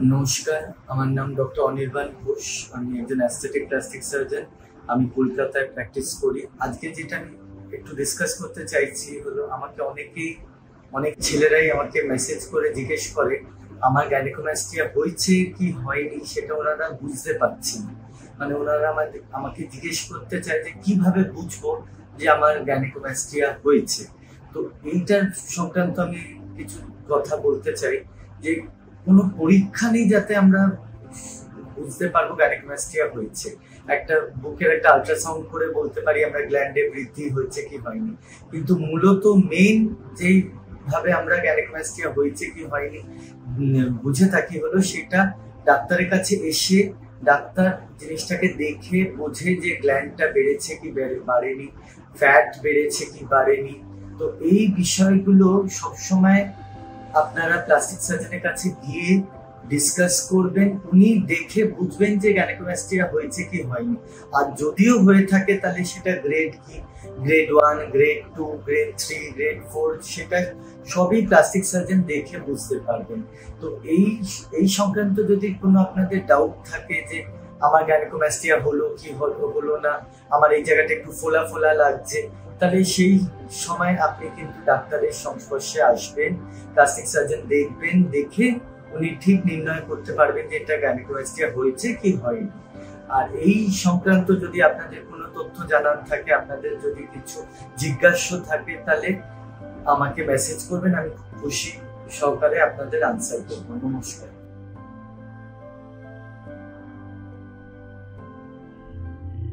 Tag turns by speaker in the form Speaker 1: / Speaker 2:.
Speaker 1: নমস্কার, আমার নাম ডক্টর অনির্বাণ ঘোষ। আমি একজন অ্যাস্থেটিক প্লাস্টিক সার্জন। আমি কলকাতায় প্র্যাকটিস করি। আজকে যেটা আমি একটু ডিসকাস করতে চাইছি হলো, আমাকে অনেক ছেলেরাই আমাকে মেসেজ করে জিজ্ঞেস করে আমার গ্যানিকোমাস্টিয়া হয়েছে কি হয়নি, সেটা ওনারা বুঝতে পারছি না। মানে ওনারা আমাকে জিজ্ঞেস করতে চায় যে কিভাবে বুঝবো যে আমার গ্যানিকোমাস্টিয়া হয়েছে। তো এইটার সংক্রান্ত আমি কিছু কথা বলতে চাই যে কোনো পরীক্ষা নেই যাতে আমরা বুঝতে পারবো গ্যানিকোমাস্টিয়া হয়েছে। একটা বুকের একটা আল্ট্রাসাউন্ড করে বলতে পারি আমরা গ্ল্যান্ডে বৃদ্ধি হয়েছে কি হয়নি, কিন্তু মূলত মেইন যেই ভাবে আমরা গ্যানিকোমাস্টিয়া হয়েছে কি হয়নি বুঝে থাকি হলো সেটা ডাক্তারের কাছে এসে ডাক্তার জিনিসটাকে দেখে বোঝে যে গ্ল্যান্ডটা বেড়েছে কি বাড়েনি, ফ্যাট বেড়েছে কি বাড়েনি। তো এই বিষয়গুলো সবসময় আপনারা প্লাস্টিক সার্জনের কাছে গিয়ে ডিসকাস করবেন, উনি দেখে বুঝবেন যে গ্যানিকোমাস্টিয়া হয়েছে কি হয়নি। আর যদিও হয়ে থাকে তাহলে সেটা গ্রেড কি, গ্রেড 1, গ্রেড 2, গ্রেড 3, গ্রেড 4, সেটা সবই প্লাস্টিক সার্জন দেখে বুঝতে পারবেন। তো এই সংক্রান্ত যদি কোনো আপনাদের ডাউট থাকে যে আমার গ্যানিকোমাস্টিয়া হলো কি হলো না, আমার এই জায়গাটা একটু ফোলা ফোলা লাগছে, তাহলে সেই সময় আপনি কিন্তু ডাক্তারের সংস্পর্শে আসবেন, প্লাস্টিক সার্জন দেখবেন, দেখে উনি ঠিক নির্ণয় করতে পারবেন যে এটা গ্যানিকোমাস্টিয়া হয়েছে কি হয়নি। আর এই সংক্রান্ত যদি আপনাদের কোনো তথ্য জানার থাকে, আপনাদের যদি কিছু জিজ্ঞাসা থাকে, তাহলে আমাকে মেসেজ করবেন, আমি খুশি সহকারে আপনাদের আনসার করবো। নমস্কার।